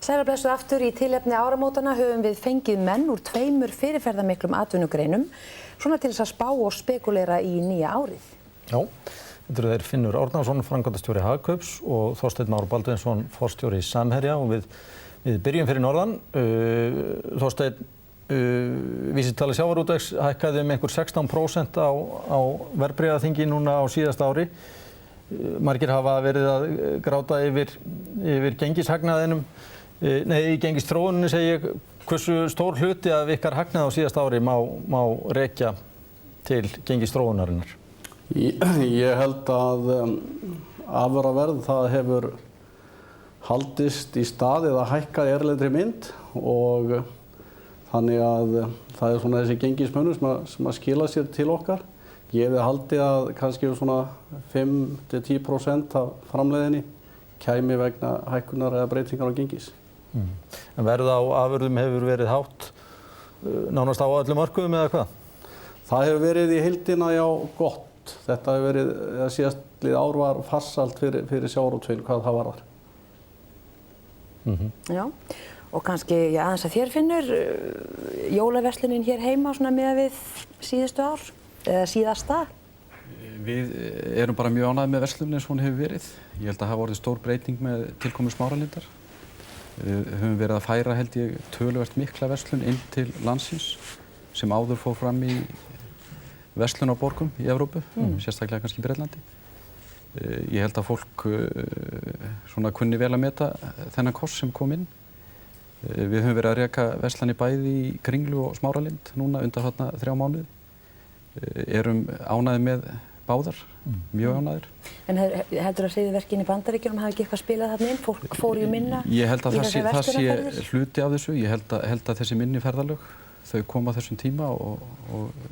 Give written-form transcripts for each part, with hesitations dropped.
Sæl og blessuð aftur í tilefni áramótanna höfum við fengið menn úr 2 fyrirferðarmiklum atvinnugreinum svona til þess að spá og spekulera í nýja árið. Já, þetta eru þeir Finnur Árnason, framkvæmdastjóri Hagkaups og Þorsteinn Már Baldvinsson, forstjóri Samherja og við byrjum fyrir norðan. Þorsteinn, vísitala sjávarútvegs hækkaði einhver 16% á verðbréfaþingi núna á síðasta ári. Margir hafa verið að gráta yfir gengishagnaðinum, gengisþróuninni segi ég. Hversu stór hluti af ykkar hagnað á síðasta ári má rekja til gengisþróunarinnar? Ég held að afurðaverð það hefur haldist í stað eða hækkað í erlendri mynt og þannig að það er svona þessi gengismunur sem að skila sér til okkar. Ég hefði haldið að kannski svona 5–10% af framleiðinni kæmi vegna hækkunar eða breytingar á gengis. En verð á afurðum hefur verið hátt nánast á öllum mörkuðum eða hvað? Það hefur verið í heildina já gott. Þetta hefur verið, síðastlið ár var farsælt fyrir sjávarútveginn hvað það varðar. Já, og kannski aðeins að þér Finnur, jólaverslunin hér heima svona miðað við síðustu ár? Eða síðasta? Við erum bara mjög ánægðir með verslunin eins og hún hefur verið. Ég held að það hafi orðið stór breyting með tilkomu Smáralindar. Við höfum verið að færa held ég töluvert mikla verslun inn til landsins sem áður fór fram í verslunarborgum í Evrópu, sérstaklega kannski í Bretlandi. Ég held að fólk svona kunni vel að meta þennan kost sem kom inn. Við höfum verið að reka verslanir bæði í Kringlu og Smáralind núna undanfarna 3 mánuði. Erum ánægðir með báðar, mjög ánægðir. En heldur að hryðjuverkin í Bandaríkjunum hafi ekki eitthvað spilað þarna inn? Fólk fór ju minna í Ég held að það sé hluti af þessu. Ég held að þessi minni ferðalög, þau koma á þessum tíma og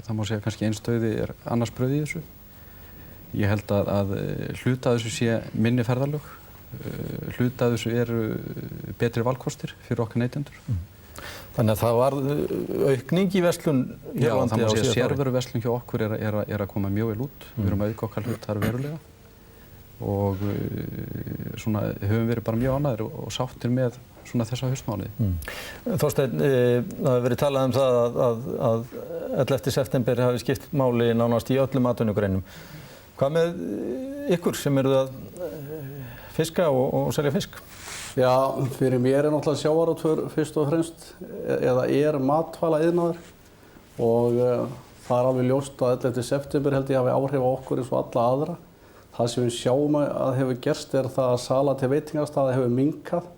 það má segja kannski einstöði er annars brauð í þessu. Ég held að hluti af þessu sé minni ferðalög. Hluti af þessu eru betri valkostir fyrir okkar neytendur. Þannig að það var aukning í verslun hér á landi á síðasta ári? Já, það má segja sérvöruverslun hjá okkur er að koma mjög vel út. Við erum að auka okkar hlut þar verulega og svona höfum verið bara mjög ánægðir og sáttir með svona þessa haustmánuði. Þorsteinn, það hefur verið talað um það að 11. september hafi skipt máli nánast í öllum atvinnugreinum. Hvað með ykkur sem eruð að fiska og selja fisk? Já, fyrir mér náttúrulega sjávarútvegur fyrst og fremst eða matvælaiðnaður og það alveg ljóst að 11. september held ég hafi áhrif á okkur eins og alla aðra. Það sem við sjáum að hefur gerst er það að sala til veitingastaða hefur minnkað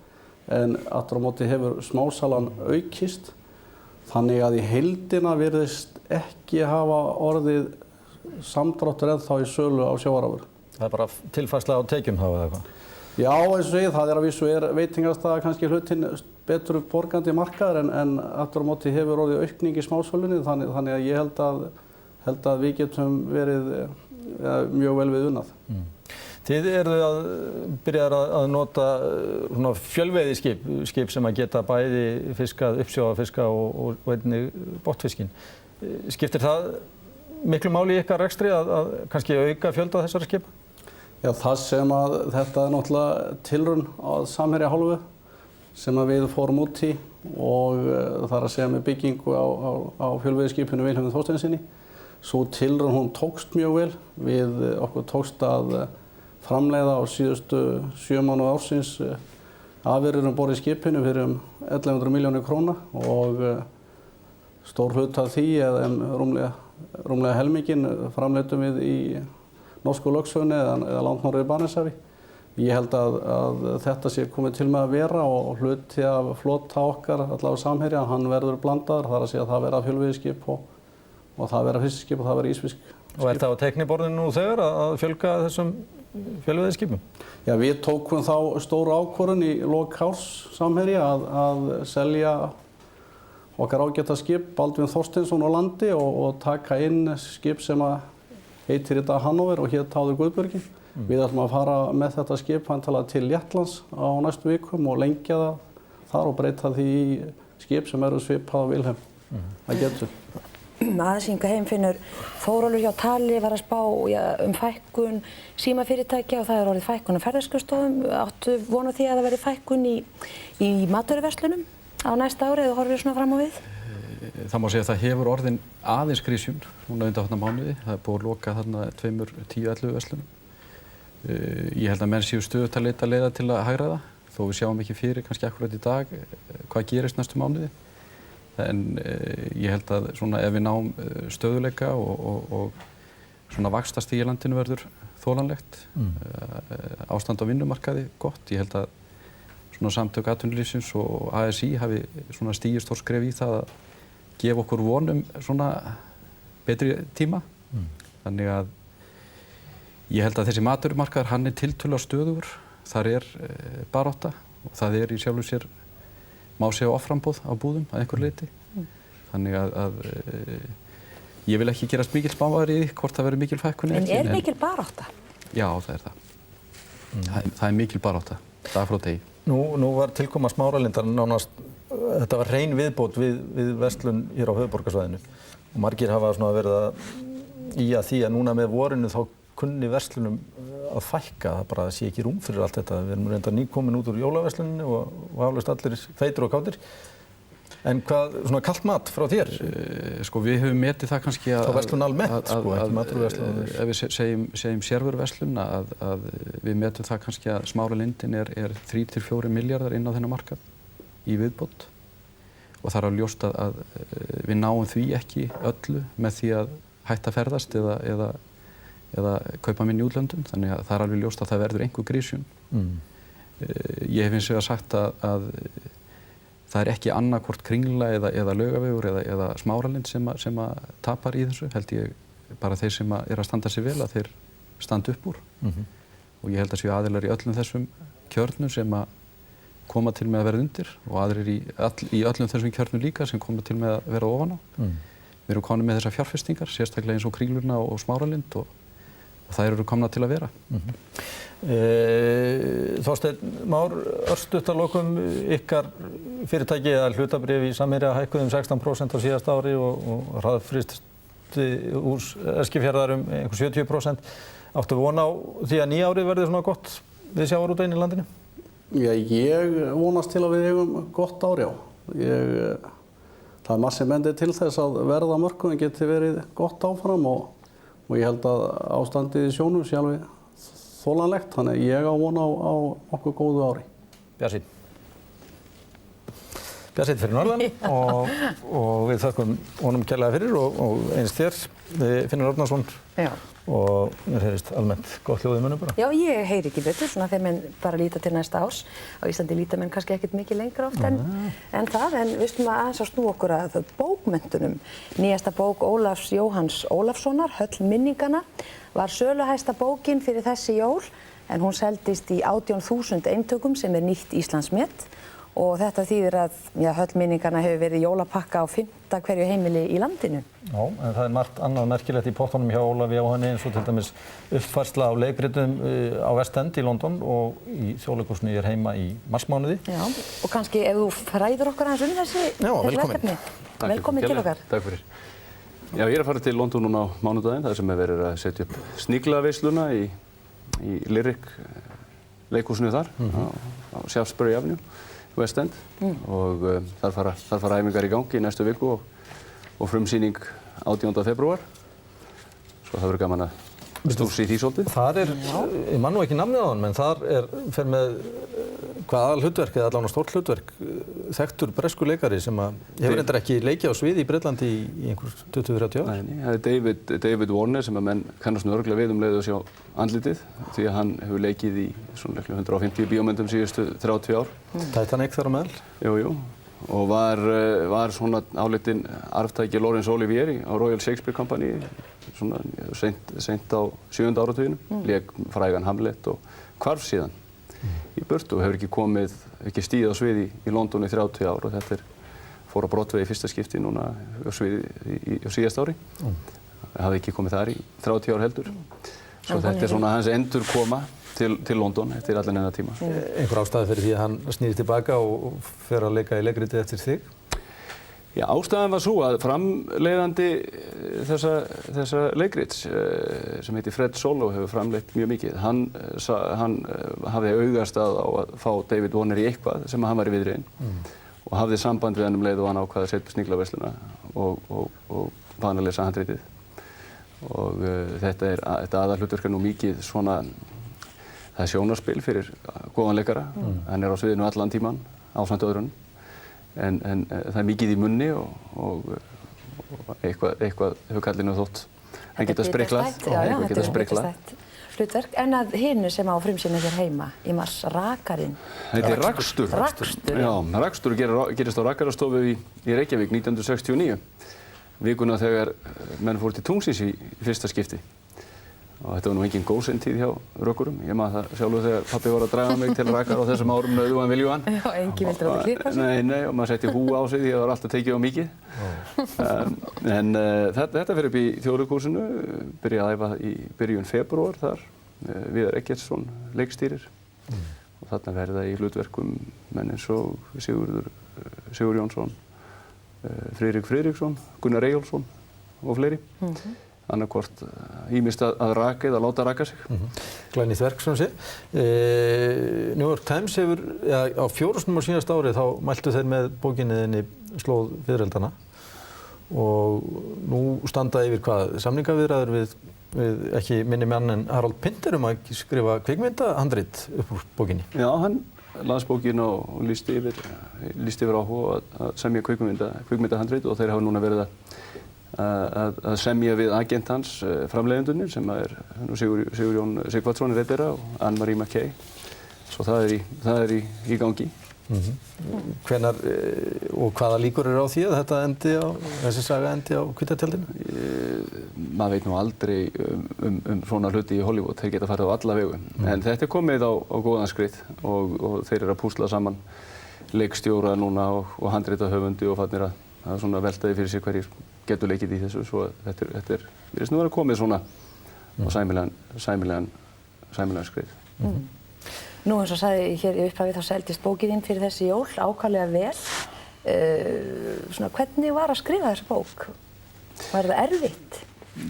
en aftur á móti hefur smásalan aukist. Þannig að í heildina virðist ekki hafa orðið samdráttur ennþá í sölu á sjávarafurðum. Það er bara tilfærsla á tekjum þá eða eitthvað? Já, eins og segið, það er að vísu veitingastaða kannski hlutinn betur borgandi markaður en aftur á móti hefur orðið aukning í smásölunni þannig að ég held að við getum verið mjög vel við unnað. Þið eruð að byrja að nota svona fjölveiðiskip sem að geta bæði fiskað, uppsjávarfiska og einnig botnfiskinn. Skiptir það miklu máli í ykkar rekstri að kannski auka fjölda þessara skipa? Já, það sem að þetta er náttúrulega tilraun á Samherja hálfu sem að við fórum út í og það er að segja með byggingu á fjölveiðiskipinu Vilhelmi Þorsteinssyni. Sú tilraun hún tókst mjög vel. Okkur tókst að framleiða á síðustu 7 mánuði ársins afurðir borð í skipinu fyrir 1100 milljónir króna og stór hluti af því eða rúmlega helminginn framleiddum við í norsku lögsögunni eða langt norður í Barentshafi. Ég held að þetta sé komið til með að vera og hluti af flota okkar, allavega Samherja, hann verður blandaður. Það er að segja að það verða fjölveiðiskip og það verða fiskiskip og það verða ísfiskskip. Og er það á teikniborðinu nú þegar að fjölga þessum fjölveiðiskipum? Já, við tókum þá stóru ákvörðun í lok árs Samherja að selja okkar ágæta skip Baldvin Þorsteinsson á landi og taka inn skip sem að heitir í dag Hannover og hét áður Guðbjörgin. Við ætlum að fara með þetta skip til Lettlands á næstu vikum og lengja það þar og breyta því í skip sem eru svipað á Vilhelm. Það getur. aðeins heim Finnur. Þórólfur hjá Tali var að spá fækkun símafyrirtækja og það orðið fækkun á ferðaskrifstofum. Áttu von á því að það verði fækkun í matvöruverslunum á næsta ári eða horfir svona fram á við? Það má segja að það hefur orðin aðeins grísjun núna undanfarna mánuði. Það er búið að loka þarna 10-11 verslunum. Ég held að menn séu stöðugt að leita leiða til að hagræða, þó við sjáum ekki fyrir kannski akkurat í dag hvað gerist næstu mánuði. En ég held að svona ef við náum stöðuleika og svona vaxtastig í landinu verður þolanlegt, ástand á vinnumarkaði gott. Ég held að svona samtök atvinnulífsins og ASÍ hafi svona stigið stórt skref í það að gefa okkur von svona betri tíma. Þannig að ég held að þessi matvörumarkaður, hann tiltölulega stöðugur. Þar barátta og það í sjálfu sér má segja offramboð á búðum að einhverju leyti. Þannig að ég vil ekki gerast mikill spámaður í því hvort það verður mikil fækkun eða ekki. En mikil barátta? Já, það það. Það mikil barátta, dag frá degi. Nú var tilkoma Smáralindar nánast, þetta var hrein viðbót við verslun hér á höfuðborgarsvæðinu. Og margir hafa svona verið að því að núna með vorinu þá kunni verslunum að fækka, það bara sé ekki rúm fyrir allt þetta. Við erum reyndar nýkomin út úr jólaversluninu og aflaust allir feitir og kátir. En hvað, svona kalt mat frá þér? Sko við höfum metið það kannski að... Þá verslun almennt, sko, ekki matvöruverslun. Ef við segjum sérvöruverslun að við metum það kannski að Smáralindin er 3-4 milljarðar inn á þennan markað í viðbót. Og það er ljóst að við náum því ekki öllu með því að hætta að ferðast eða kaupa minni í útlöndum, þannig að það er alveg ljóst að það verður einhver grísjun. Ég hef hins vegar sagt að það er ekki annarkvort Kringla eða Laugavegur eða Smáralind sem að tapar í þessu, held ég bara þeir sem að standa sig vel að þeir standa upp úr. Og ég held að séu aðilar í öllum þessum kjörnum sem að koma til með að vera undir og aðrir í öllum þessum kjörnum líka sem koma til með að vera ofan á. Við erum komin með þessar fjárfestingar, sérstaklega eins og Kringluna og Smáralind og það eru komna til að vera. Þorsteinn Már, örstutt að lokum ykkar fyrirtæki eða hlutabréf í Samherja hækkuðu 16% á síðasta ári og hraðfrist úr Eskifjarðar einhver 70%. Áttu von á því að nýja árið verði svona gott við sjávarútveginn í landinu? Já, ég vonast til að við eigum gott ár, já. Það er massi bendi til þess að verð á mörkuðum geti verið gott áfram og ég held að ástandið í sjónum sé alveg þolanlegt, þannig að ég á von á okkur góðu ári. Bjartsýnn fyrir norðan og við þakkum honum kærlega fyrir og eins þér, Finnur Árnason. Já. Og mér heyrist almennt gott hljóð í mönnum bara. Já, ég heyri ekki betur, svona þegar menn bara líta til næsta árs. Á Íslandi líta menn kannski ekkert mikið lengra oft en það, en við skulum aðeins að snúa okkur að bókmenntunum. Nýjasta bók Ólafs Jóhanns Ólafssonar, Höll minninganna, var söluhæsta bókin fyrir þessi jól, en hún seldist í 18.000 eintökum sem nýtt Íslandsmet. Og þetta þýðir að Höll minninganna hefur verið jólapakka á 5. hverju heimili í landinu. Já, en það margt annað merkilegt í pottunum hjá Ólafi Jóhanni eins og til dæmis uppfærsla á leikritum á West End í London og í Þjóðleikhúsinu ég heima í marsmánuði. Já, og kannski ef þú fræður okkur aðeins þessi verkefni. Velkomin til okkar. Takk fyrir. Já, ég að fara til London núna á mánudaginn, þar sem verið að setja upp Sniglaveisluna í Lyric leikhúsinu þar á Shaftesbury Avenue. West End og þar fara æfingar í gangi í næstu viku og frumsýning 18. febrúar. Svo það verður gaman að stússa í því svolítið. Þar ég man nú ekki namnið á hann, en þar fer með hvað aðalhlutverk eða allavega stórt hlutverk þekktur breskur leikari sem hefur reyndar ekki leikið á sviði í Bretlandi í einhver 20-30 ár. Nei, það er David Warner sem að menn kannast nú örugglega við leið og sjá andlitið því að hann hefur leikið í svona 150 bíómyndum síðustu 30 ár. Titanic þar á meðal? Jú. Og var svona álitinn arftæki Laurence Olivier á Royal Shakespeare Company svona seint á 7. áratuginum, lék frægan Hamlet og hvarf síðan í burtu og hefur ekki stigið á sviði í London í 30 ár og þetta fór á Broadway í fyrsta skipti núna á sviði á síðasta ári. Það hafði ekki komið þar í 30 ár heldur. Svo þetta svona hans endurkoma til London eftir allan þennan tíma. Einhver ástæða fyrir því að hann snýr tilbaka og fer að leika í leikriti eftir þig? Já, ástæðan var svo að framleiðandi þessa leikrits sem heitir Fred Solo hefur framleitt mjög mikið. Hann hafði augastað á að fá David Warner í eitthvað sem hann var í viðriðin og hafði samband við hann leið og hann ákvað að setja Sniglaversluna og vann að lesa handritið. Og þetta aðalhlutverk nú mikið svona, það er sjónarspil fyrir góðan leikara. Hann er á sviðinu allan tíman ásamt öðrunum. En það er mikið í munni og eitthvað hefur kallinu þótt hann geta spriklað. Já, þetta er bitastætt hlutverk. En að hinu sem á frumsýningu hér heima í mars, Rakarinn. Þetta er Rakstur. Rakstur? Já, Rakstur gerist á Rakarastofu í Reykjavík 1969. Vikuna þegar menn fóru til Tungsins í fyrsta skipti. Og þetta var nú engin gósentíð hjá rökkurum. Ég man það sjálfur þegar pabbi var að draga mig til Rakar á þessum árum nauðugan viljugan. Já, enginn vildi láta klippa sig. Nei, og maður setti húa á sig því að það var alltaf tekið á mikið. En þetta fer upp í Þjóðleikhúsinu, byrja að æfa í byrjun febrúar þar. Viðar Eggertsson leikstýrir. Og þarna verða í hlutverkum menn eins og Sigur Jónsson, Friðrik Friðriksson, Gunnar Eyjólfsson og fleiri. Annarkvort ýmist að raka eða láta raka sig. Glænýtt verk sem sé. New York Times hefur, á 4. á síðasta ári þá mæltu þeir með bókinni þinni Slóð fiðrildanna og nú standa yfir samningaviðræður við ekki minni mann en Harold Pinter að skrifa kvikmyndahandrit upp úr bókinni. Já, hann las bókin og lýsti yfir áhuga að semja kvikmyndahandrit og þeir hafa núna verið að semja við agent hans, framleiðendurnir sem er Sigurjón Sighvatsson reyndara og Anne-Marie McKay. Svo það er í gangi. Hvenær og hvaða líkur eru á því að þessi saga endi á hvíta tjaldinu? Maður veit nú aldrei svona hluti í Hollywood, þeir geta farið á alla vegu. En þetta er komið á góðan skrið og þeir eru að púsla saman leikstjóra núna og handritahöfundi og farnir að svona velta því fyrir sér hverjir getur leikið í þessu, svo þetta er virðist nú að vera komið svona á sæmilegan skrið. Nú eins og sagði hér í upphafi þá seldist bókin þín fyrir þessi jól ákaflega vel. Svona hvernig var að skrifa þessa bók? Var það erfitt?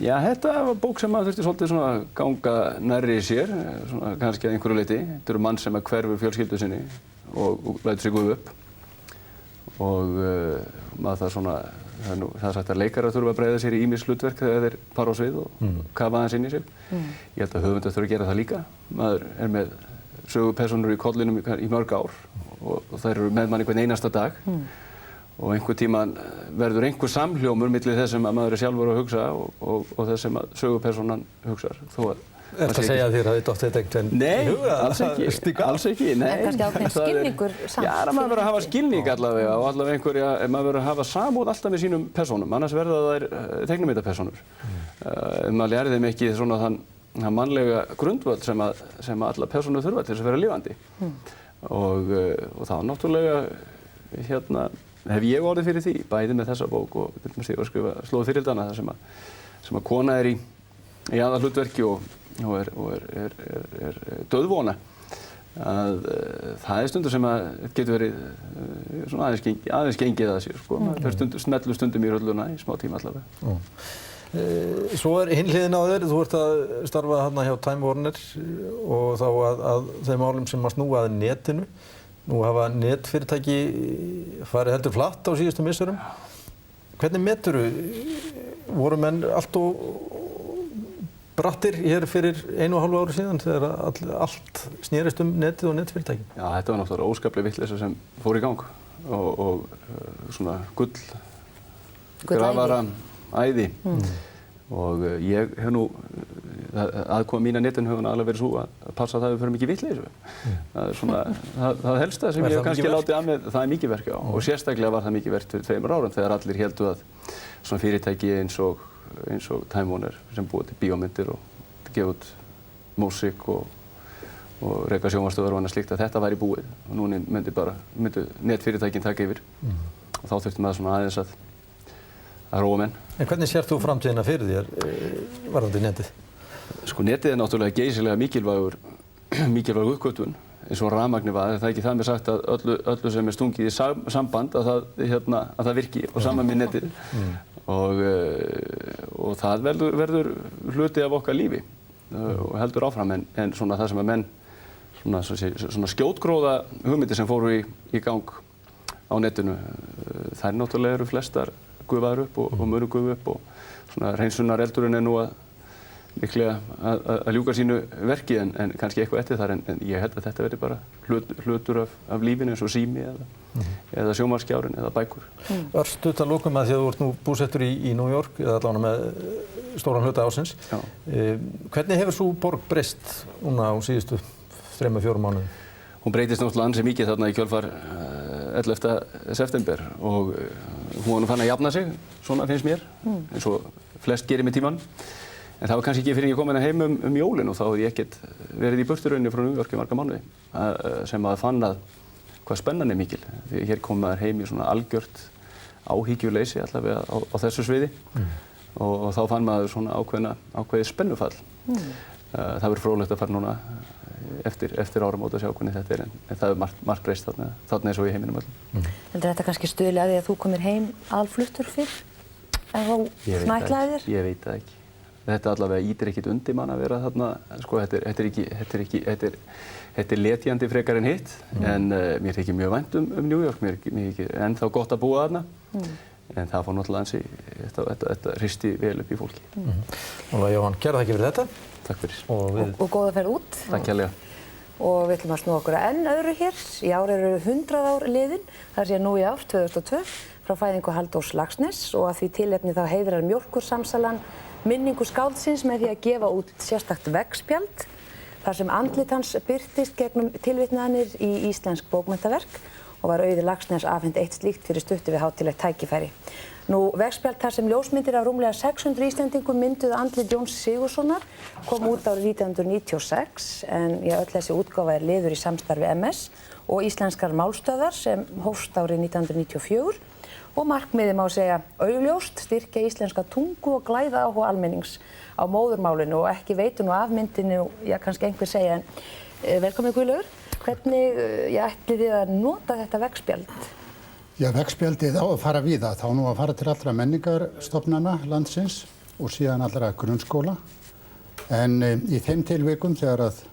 Já, þetta var bók sem maður þurfti svolítið svona ganga nærri sér, svona kannski að einhverju leyti. Þetta eru mann sem hverfur fjölskyldu sinni og lætur sig gufa upp. Og maður það svona, það er sagt að leikarar þurfa að bregða sér í ýmis hlutverk þegar þeir fara á svið og kafa aðeins inn í sig. Ég held að höfundar þurfa að gera það líka. Maður er með sögupersónur í kollinum í mörg ár og þær eru með manni hvern einasta dag. Og einhver tíman verður einhver samhljómur milli þess sem maður er sjálfur að hugsa og þess sem sögupersonan hugsar. Ertu að segja þér að þið dótt þetta einhvern veginn í huga? Nei, alls ekki. Nei. En kannski ákveðin skilningur samt? Já, maður verður að hafa skilning allavega og allavega maður verður að hafa samúð alltaf með sínum persónum, annars verða þær teiknimyndapersónur. Maður læri þeim ekki svona þann mannlega grundvöld sem alla persónur þurfa til þess að vera lifandi. Og þá náttúrulega hef ég orðið fyrir því, bæði með þessa bók og til dæmis þegar ég var að skrifa Slóð fiðrildanna þar sem að kona er í aðalhlutverki og er dauðvona. Það er stundur sem að getur verið svona aðeins gengið að sér, sko. Það smellu stundum í rölluna í smá tíma allavega. Svo er hinn hliðin á þér, þú ert að starfa hérna hjá Time Warner og þá að þeim málum sem að snúa að netinu. Nú hafa netfyrirtæki farið heldur flatt á síðustu misserum. Hvernig meturðu? Voru menn allt og brattir hér fyrir 1,5 ári síðan þegar allt snerist netið og netfyrirtækin? Já, þetta var náttúrulega óskapleg vitleysa sem fór í gang og svona grafara æði. Og ég hef nú, aðkoma mín að netinu hefur alveg verið svo að passa að það hefur fyrir mikið vitleysu. Það er svona, það helsta sem ég hef kannski látið af með, það er mikið verk, já. Og sérstaklega var það mikið verk fyrir 2 árum þegar allir héldu að svona fyrirtæki eins og Time Warner sem búið til bíómyndir og gefa út músík og reka sjónvarpsstöðvar og annað slíkt að þetta væri búið og núna myndu netfyrirtækin taka yfir og þá þurfti maður svona aðeins að róa menn. En hvernig sér þú framtíðina fyrir þér varðandi netið? Sko netið er náttúrulega geysilega mikilvæg uppgötvun eins og rafmagni var, það er ekki það með sagt að öllu sem er stungið í samband að það virki og saman með netið og það verður hluti af okkar lífi og heldur áfram en svona það sem að menn svona skjótgróða hugmyndir sem fóru í gang á netinu, þær náttúrulega eru flestar gufaðar upp og munu gufa upp og svona hreinsunareldurinn nú líklega að ljúka sínu verki en kannski eitthvað eftir þar en ég held að þetta verði bara hlutur af lífinu eins og sími eða sjónvarpsskjárinn eða bækur. Örstutt að lokum að því að þú ert nú búsettur í New York eða allavega með stóran hluta ársins. Hvernig hefur svo borg breyst núna á síðustu 3-4 mánuðum? Hún breytist náttúrulega ansi mikið þarna í kjölfar 11. september og hún var nú fann að jafna sig, svona finnst mér, eins og flest gerir með tímann. En það var kannski ekki fyrir ég kom heim jólin og þá hafði ég ekkert verið í burturauninni frá New York í marga mánuði sem að fann að hvað spennan er mikil. Því hér kom maður heim í svona algjört áhyggjuleysi allavega á þessu sviði og þá fann maður svona ákveðið spennufall. Það verður fróðlegt að fara núna eftir áramót að sjá hvernig þetta er en það er margt breyst þarna eins og í heiminum öllum. Heldur þetta kannski stuðli að því að þú komir heim alfluttur fyrr en þú smæklaðir þér? Ég veit það ekki. Þetta allavega ítir ekkert undir mann að vera þarna, sko þetta er letjandi frekar en hitt en mér þykir mjög vænt New York, mér er ennþá gott að búa þarna en það fór náttúrulega ansi, þetta hristi vel upp í fólki. Óla Jóhann, kærar þakkir fyrir þetta. Takk fyrir. Og góða ferð út. Takk hérlega. Og við ætlum að snúa okkur að enn öðru hér. Í ár eru 100 ár liðin, það sé nú í ár 2002 frá fæðingu Halldórs Laxness og að því tilefni þá heiðrar Mjólkursamsalan minningu skáldsins með því að gefa út sérstakt veggspjald þar sem andlit hans birtist gegnum tilvitnanir í íslensk bókmenntaverk og var Auði Laxness afhent eitt slíkt fyrir stuttu við hátíðlegt tækifæri. Nú, veggspjald þar sem ljósmyndir af rúmlega 600 Íslendingum mynduðu andlit Jóns Sigurðssonar kom út árið 1996 en öll þessi útgáfa er liður í samstarfi MS og Íslenskar málstöðvar sem hófst árið 1994 og markmiðið má segja augljóst, styrkja íslenska tungu og glæða áhuga almennings á móðurmálinu og ekki veitu nú af myndinu, kannski einhver segja en velkomin Guðlaugur. Hvernig ætlið þið að nota þetta veggspjald? Já, veggspjaldið á að fara víða, þá nú að fara til allra menningarstofnana landsins og síðan allra grunnskóla. En í þeim tilvikum þegar að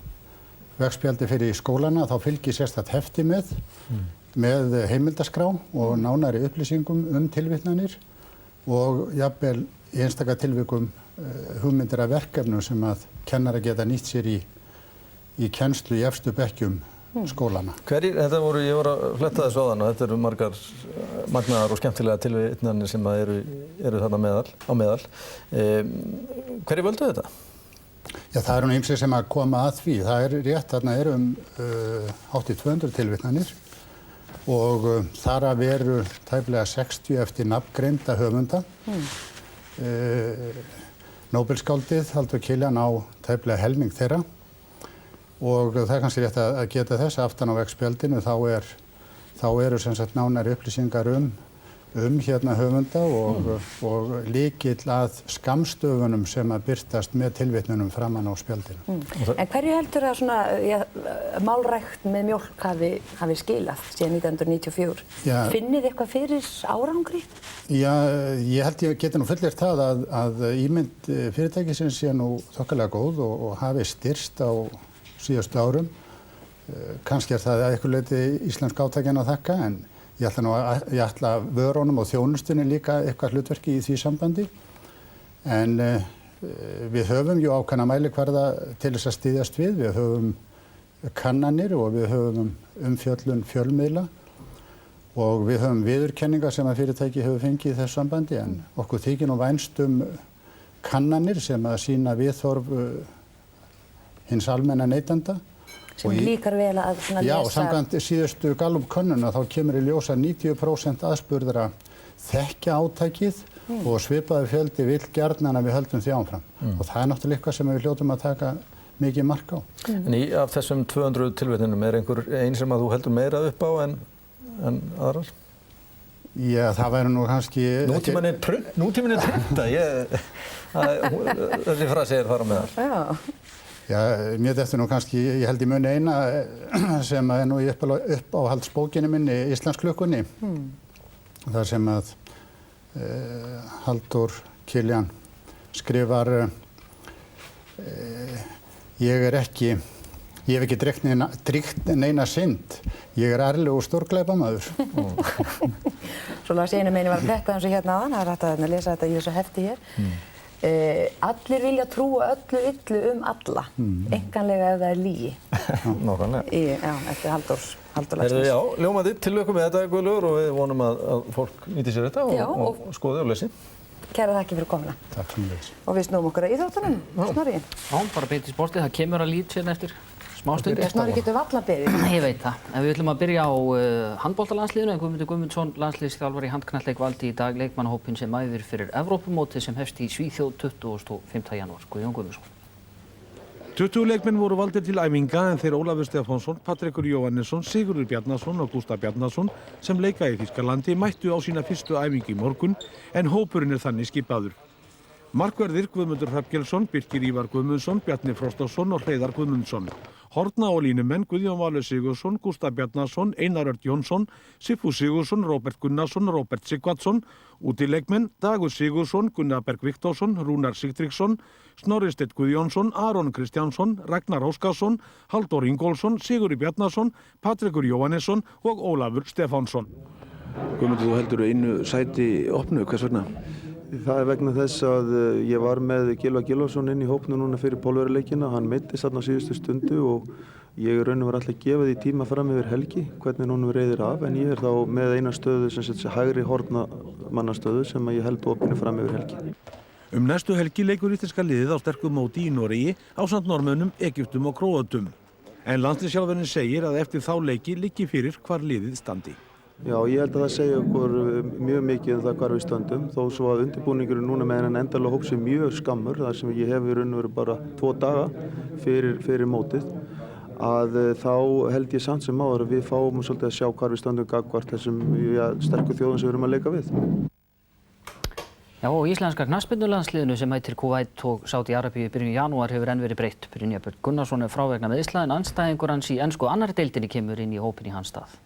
veggspjaldið fyrir í skólana þá fylgir sérstakt hefti með heimildaskrá og nánari upplýsingum tilvitnanir og jafnvel í einstaka tilvikum hugmyndir af verkefnum sem að kennara geta nýtt sér í kennslu í efstu bekkjum skólana. Þetta voru, ég var að fletta þessu áðan og þetta eru margar magnaðar og skemmtilega tilvitnanir sem eru þarna á meðal. Hverjir völdu þetta? Já, það eru nú ýmsir sem að koma að því. Það er rétt, þarna eru hátt í 200 tilvitnanir og þar af eru tæplega 60 eftir nafngreinda höfunda. Nóbelsskáldið Halldór Kiljan á tæplega helming þeirra og það er kannski rétt að geta þess aftan á veggspjaldinu þá eru sem sagt nánari upplýsingar hérna höfunda og lykill að skammstöfunum sem að birtast með tilvitnunum framan á spjaldinu. En hverju heldur að svona málrækt með mjólk hafi skilað síðan 1994? Finnið þið eitthvað fyrir árangri? Já, ég held ég geti nú fullyrt það að ímynd fyrirtækisins sé nú þokkalega góð og hafi styrst á síðustu árum. Kannski er það að einhverju leyti íslensk átækjan að þakka en ég ætla vörunum og þjónustunni líka eitthvað hlutverki í því sambandi. En við höfum jú ákveðna mælikvarða til þess að styðjast við. Við höfum kannanir og við höfum umfjöllun fjölmiðla og við höfum viðurkenningar sem að fyrirtæki hefur fengið í þessu sambandi en okkur þykir nú vænst kannanir sem að sýna viðhorf hins almenna neytenda. Sem líkar vel að lesa. Já, samkvæmt síðustu Gallup-könnuna þá kemur í ljós að 90% aðspurðra þekkja átakið og svipaði fjöldi vill gjarnan að við höldum því áfram. Og það er náttúrulega eitthvað sem við hljótum að taka mikið mark á. En af þessum 200 tilvitnunum er einhver sem að þú heldur meira upp á en aðrar? Já, það væri nú kannski... Nútíminn er prynta, þessi frasi er þar á meðal. Já. Já, mér dettur nú kannski, ég held í muni eina sem nú í uppáhaldsbókinni minni, Íslandsklukkunni. Þar sem að Halldór Kiljan skrifar ég hef ekki drygt neina synd, ég ærlegur stórglæpamaður. Svo las ég einu meini var að fletta eins og hérna áðan, það er hægt að lesa þetta í þessu hefti hér. Allir vilja trúa öllu illu alla, einkanlega ef það er lygi. Nákvæmlega. Já, eftir Halldór Laxness. Já, ljómandi, tilökum með þetta, Guðlaugur, og við vonum að fólk nýti sér þetta og skoði og lesi. Kæra þakki fyrir komuna. Takk sem leiðis. Og við snúum okkur að íþróttunum, Snorri. Já, bara beint í sportið, það kemur að Leeds hérna eftir smástund. Snorri getur varla beðið. Ég veit það. En við ætlum að byrja á handboltalandsliðinu, en Guðmundur Guðmundsson, landsliðsþjálfari í handknattleik, valdi í dag leikmannahópinn sem æfir fyrir Evrópumótið sem hefst í Svíþjóð 25. janúar. Guðjón Guðmundsson. 20 leikmenn voru valdir til æfinga en þeir Ólafur Stefánsson, Patrekur Jóhannesson, Sigurður Bjarnason og Gústaf Bjarnason sem leika í Þýskalandi mættu á sína fyrstu æfingu í morgun en hópurinn þannig skipaður. Markverðir Guðmundur Hrafnkelsson, Birkir Ívar Guðmundsson, Bjarni Frostason og Hreiðar Guðmundsson. Horna og línumenn Guðjón Valur Sigurðsson, Gústaf Bjarnason, Einar Örn Jónsson, Sigfús Sigurðsson, Róbert Gunnarsson, Róbert Sighvatsson, útileikmenn Dagur Sigurðsson, Gunnar Berg Viktorsson, Rúnar Sigtryggsson, Snorri Steinn Guðjónsson, Aron Kristjánsson, Ragnar Óskarsson, Halldór Ingólfsson, Sigurður Bjarnason, Patrekur Jóhannesson og Ólafur Stefánsson. Guðmundur, þú heldur einu sæti opnu, hvers vegna? Það er vegna þess að ég var með Gylfa Gylfason inn í hópnu núna fyrir pólverjuleikina. Hann meiddist þarna á síðustu stundu og ég raunum var alltaf að gefa því tíma fram yfir helgi hvernig honum reiðir af, en ég er þá með eina stöðu sem sé hægri hornamannastöðu sem ég held opinu fram yfir helgi. Næstu helgi leikur íslenska liðið á sterku móti í Noregi ásamt Norðmönnum, Egyptum og Króötum. En landsliðsþjálfarinn segir að eftir þá leiki liggi fyrir hvar liðið standi. Já, ég held að það segja okkur mjög mikið um það hvar við stöndum, þó svo að undirbúningurinn núna með þennan endanlega hóp sé mjög skammur, þar sem ég hef í raun og veru bara 2 daga fyrir mótið, að þá held ég samt sem áður að við fáum svolítið að sjá hvar við stöndum gagnvart þessum sterku þjóðum sem við erum að leika við. Já, og íslenska knattspyrnulandsliðinu sem mætir Kúveit og Sádi-Arabíu í byrjun janúar hefur enn verið breytt. Brynjar Björn Gunnarsson er frá vegna meiðsla en andstæðingur hans í ensku annarri deildinni kemur inn í hópinn í hans stað.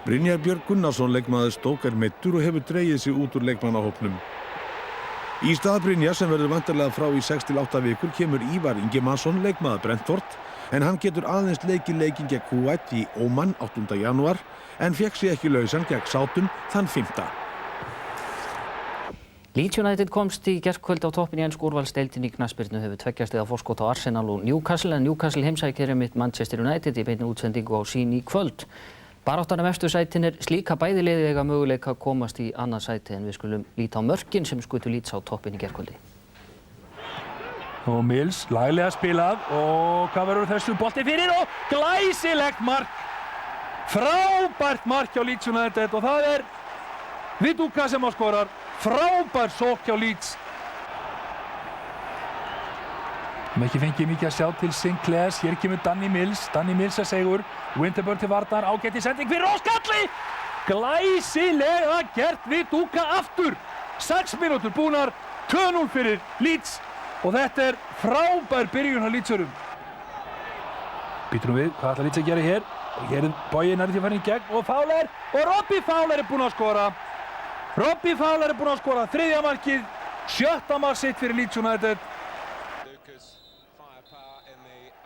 Brynjar Björn Gunnarsson, leikmaður Stók, er meiddur og hefur dregið sig út úr leikmannahópnum. Í stað Brynjar, sem verður væntanlega frá í 6 til 8 vikur, kemur Ívar Ingimarsson, leikmaður Brentford, en hann getur aðeins leikinn gegn Kúveit í Óman 8. janúar, en fékk sig ekki lausan gegn Sátum þann 5. Leeds United komst í gærkvöld á toppinn í ensku úrvalsdeildinni í knattspyrnu hefur 2 stiga forskot á Arsenal og Newcastle, en Newcastle heimsækir einmitt Manchester United í beinni útsendingu á Sýn í kvöld. Baráttan um efstu sætin er slík að bæði liðið eiga möguleika að komast í annað sæti, en við skulum líta á mörkin sem skutu Leeds á toppinn í gærkvöldi. Og Mills, laglega spilað og hvað verður þessu bolti fyrir og glæsilegt mark. Frábært mark hjá Leeds United og það er Viduka sem skorar. Frábær sókn hjá Leeds. Ekki fengið mikið að sjá til Sinclairs, hér kemur Danny Mills að segur, Winterburn til varnar, ágætt í sending fyrir Óskalli! Glæsilega gert Viduka aftur! 6 mínútur búnar, 2-0 fyrir Leeds og þetta er frábær byrjun á Leedsurum. Býtum við, hvað ætlar Leeds að gera hér? Og hér er Bogi nærri til að fara í gegn og Fowler, og Robbie Fowler er búinn að skora. Robbie Fowler er búinn að skora 3. markið, 7. mark sitt fyrir Leeds United.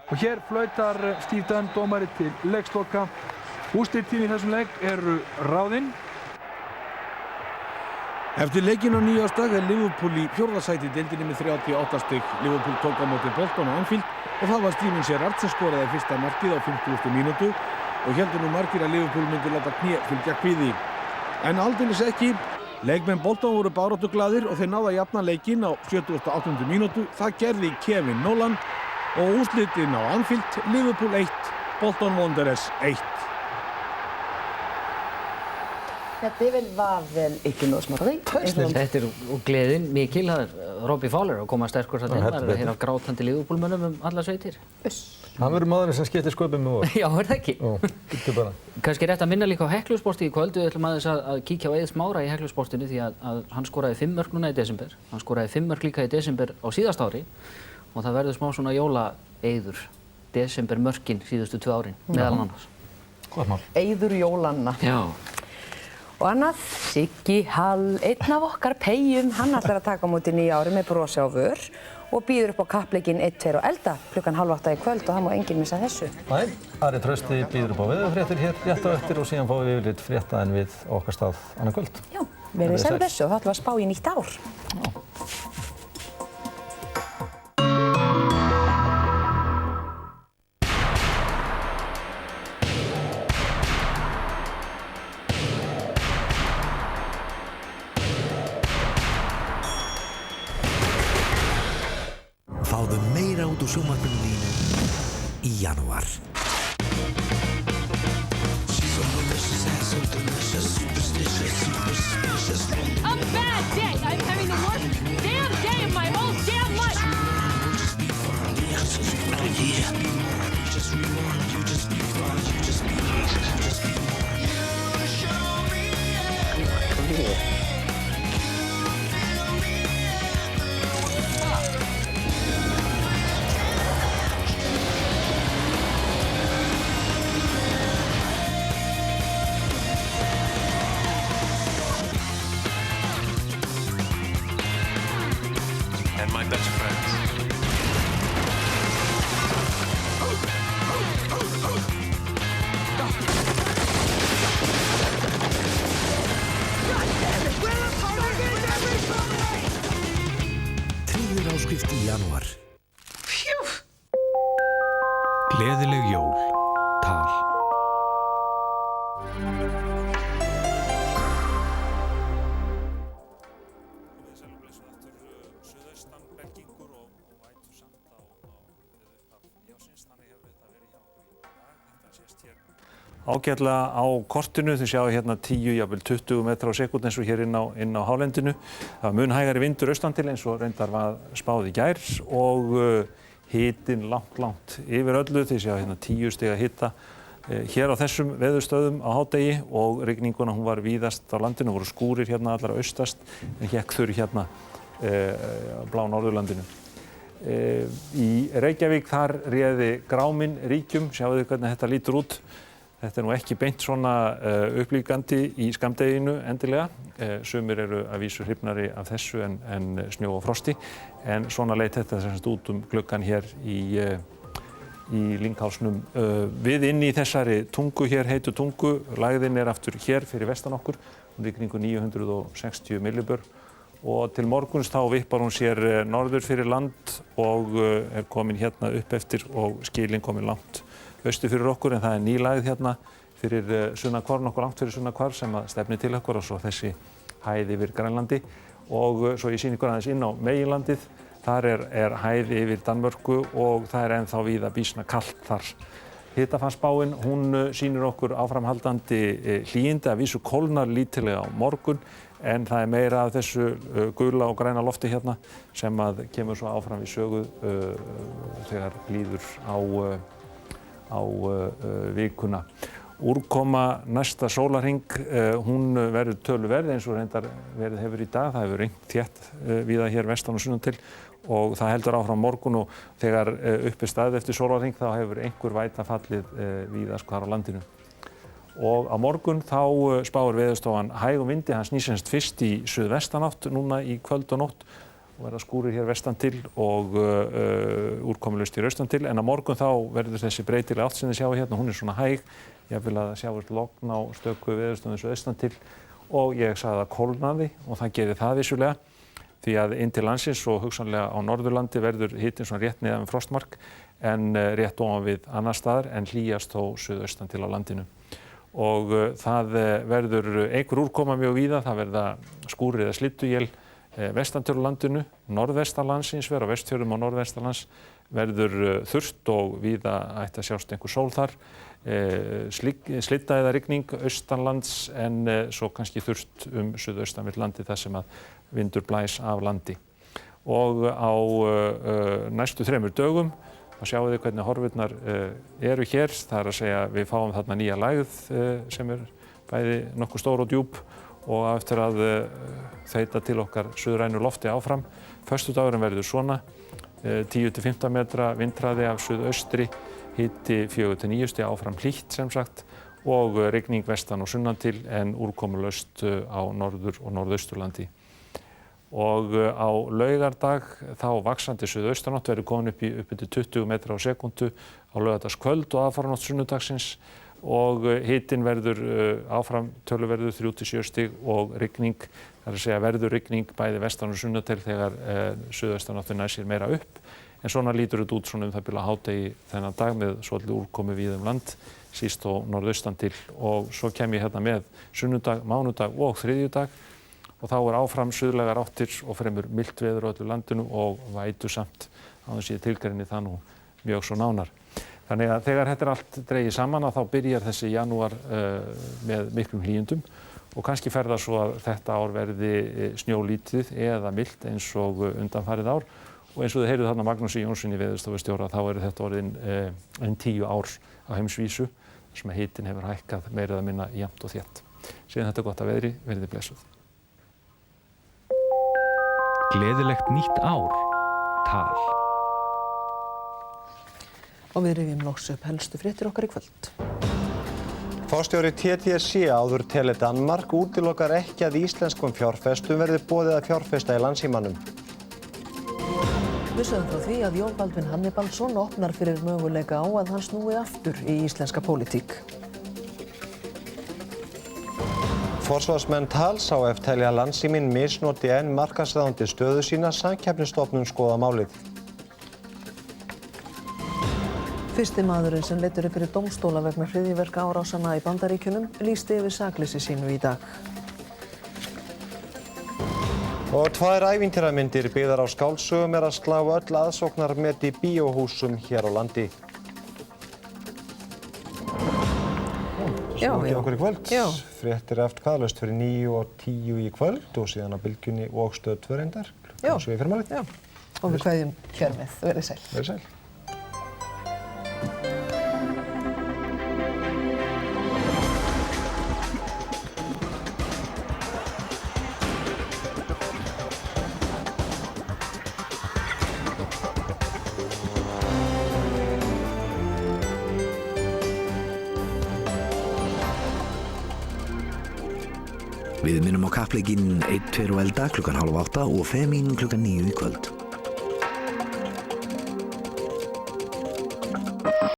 Og hér flautar Steve Dunn, dómari til leiksloka. Úrslitin í þessum leik eru ráðin. Eftir leikinn á nýársdag er Liverpool í 4. sæti í deildinni með 38 stig. Liverpool tók á móti Bolton á Anfield og það var Steven Gerrard sem skoraði fyrsta markið á 50. mínútu og héldu nú margir að Liverpool myndi láta kné fylgja kvíði. En aldeilis ekki. Leikmenn Bolton voru baráttuglaðir og þeir náðu að jafna leikinn á 78. mínútu. Það gerði Kevin Nolan og úrslitin á Anfield, Liverpool 1, Bolton Wanderers 1. Det var vel ikke noe småtteri. Þetta er gleðin mikil, það er Robbie Fowler að koma sterkur þarna inn, það er hérna grátandi Liverpool-mönnum alla sveitir. Hann verður maðurinn sem skiptir sköpum með vor. Já, er það ekki? Já, getur bara. Kannski rétt að minna líka á Heklusporti í kvöld, við ætlum aðeins að kíkja á Eið Smára í Heklusportinu því að hann skoraði 5 mörk núna í desember. Hann skoraði 5 mörk líka í desember á síðasta ári og það verður smá svona jólaeyður, desembermörkin síðustu 2 árin, meðal annars. Hvað mál? Eyður jólanna. Já. Og annað, Siggi Hall, einn af okkar peyjum, hann ætlar að taka á móti nýja ári með brosi á vör og býður upp á kappleikinn 1, 2 og elda klukkan 7:30 í kvöld og það má enginn missa þessu. Nei, Ari Trausti býður upp á veðurfréttir hér rétt á eftir og síðan fáum við yfirleitt fréttaðin við okkar stað annað kvöld. Já, verið sæl blessu og þá ætlum við að spá í nýtt ár. Fáðu meira út úr sjónvarpinu þínu í janúar. A bad day! I'm having the worst damn day of my whole damn life! And my best friends. Tryggður áskrift í janúar. Gleðileg jól. Tal. Ágætlega á kortinu, þið sjáu hérna 10, jafnvel 20 metra á sekúnd eins og hér inn á hálendinu. Það var mun hægari vindur austan til eins og reyndar var spáð í gær og hitinn langt yfir öllu. Þið sjáu hérna 10 stiga hita hér á þessum veðurstöðum á hádegi og rigninguna hún var víðast á landinu, voru skúrir hérna allar austast en hékk þurr hérna á blá Norðurlandinu. Í Reykjavík þar réði gráminn ríkjum, sjáu þið hvernig þetta lítur út. Þetta nú ekki beint svona upplífgandi í skammdeginu endilega. Sumir eru að vísu hrifnari af þessu en snjó og frosti. En svona leit þetta semst út gluggann hér í Lynghálsnum. Við inn í þessari tungu hér, heitu tungu. Lægðin aftur hér fyrir vestan okkur. Hún er kringum 960 millibör. Og til morguns þá vippar hún sér norður fyrir land og er komin hérna upp eftir og skilin komin langt austur fyrir okkur, en það er nýlægð hérna fyrir sunnanhvarf, nokkuð langt fyrir sunnanhvarf sem að stefnir til okkur og svo þessi hæð yfir Grænlandi og svo ég sýni ykkur aðeins inn á meginlandið. Þar er hæð yfir Danmörku og það er ennþá víða býsna kalt þar. Hitafarsspáin, hún sýnir okkur áframhaldandi hlýindi, að vísu kólnar lítillega á morgun en það er meira af þessu gula og græna lofti hérna sem að kemur svo áfram við sögu þegar líður á vikuna. Úrkoma næsta sólarhring, hún verður töluverð eins og reyndar verið hefur í dag. Það hefur rignt þétt víða hér vestan og sunnan til og það heldur áfram morgun og þegar upp er staðið eftir sólarhring þá hefur einhver væta fallið víðast hvar á landinu. Og á morgun þá spáir Veðurstofan hægum vindi, hann snýr semst fyrst í suðvestanátt núna í kvöld og nótt og verða skúrir hér vestan til og úrkomulaust hér austan til, en á morgun þá verður þessi breytilega átt sem þið sjáu hérna, hún er svona hæg, jafnvel að sjáist logn á stöku veðurstofan eins og austan til og ég sagði að kólnaði og það gerir það vissulega því að inn til landsins og hugsanlega á Norðurlandi verður hitinn svona rétt neðan við frostmark en rétt ofan við annar staðar en hlýjast þó suðaustan til á landinu. Og það verður einhver úrkoma mjög víða, það verða skúrir eða slydduél vestantil á landinu, norðvestanlands hins vegar, á Vestfjörðum og norðvestanlands verður þurrt og víða ætti að sjást einhver sól þar, slydda eða rigning austanlands en svo kannski þurrt suðaustan við landi þar sem að vindur blæs af landi. Og á næstu 3 dögum þá sjáum við hvernig horfurnar eru hér, það er að segja við fáum þarna nýja lægð sem er bæði nokkuð stór og djúp og eftir að þeyta til okkar suðrænu lofti áfram. Föstudagurinn verður svona, 10-15 metra vindhraði af suðaustri, hiti 4-9 stig, áfram hlýtt sem sagt, og rigning vestan og sunnan til en úrkomulaust á norður- og norðausturlandi. Og á laugardag þá vaxandi suðaustanátt verður komin upp til 20 metra á sekúndu á laugardagskvöld og aðfaranótt sunnudagsins og hitinn verður áfram töluverður 3-7 stig og rigning, það er að segja verður rigning bæði vestan og sunnan til þegar suðaustanáttin nær sér meira upp. En svona lítur þetta út svona það byrja hádegi þennan dag með svolítið úrkomu víða land, síst og norðaustan til og svo kem ég hérna með sunnudag, mánudag og þriðjudag og þá áfram suðlægar áttir og fremur milt veður á öllu landinu og vætusamt á þess að ég tilgreini það nú mjög svo nánar. Þannig að þegar þetta allt dregið saman þá byrjar þessi janúar með miklum hlýjundum og kannski fer það svo að þetta ár verði snjólítið eða milt eins og undanfarið ár og eins og þið heyrðu þarna Magnúsi Jónssoni veðurstofustjóra þá eru þetta orðin 10 ár á heimsvísu þar sem hitinn hefur hækkað meira eða minna jafnt og þétt. Síðan þetta gott að veðri, verið blessuð. Gleðilegt nýtt ár. Tal. Og við rifjum loks upp helstu fréttir okkar í kvöld. Forstjóri TTSC áður Tele Danmark útilokar ekki að íslenskum fjárfestum verði boðið að fjárfesta í Landssímanum. Við sögum frá því að Jón Baldvin Hannibalsson opnar fyrir möguleika á að hann snúi aftur í íslenska pólitík. Forsvarsmenn Tals HF telja að Landssíminn misnoti enn markaðsráðandi stöðu sína, Samkeppnisstofnun skoða málið. Fyrsti maðurinn sem leiddur upp fyrir dómstóla vegna hryðjuverka árásanna í Bandaríkjunum lýsti yfir sakleysi sínu í dag. Og 2 ævintýramyndir byggðar á skáldsögum að slá öll aðsóknarmet í bíóhúsum hér á landi. Svo ekki okkur í kvöld. Fréttir eftir hvaðlaust fyrir 9 og 10 í kvöld og síðan á Bylgjunni og Stöð 2 reyndar. Klukkan 7 í fyrramálið. Og við kveðjum hér með. Verið sæl. Verið sæl. Við minnum á kappleikinn 1, 2 og elda klukkan 7:30 og Femín klukkan 9 í kvöld.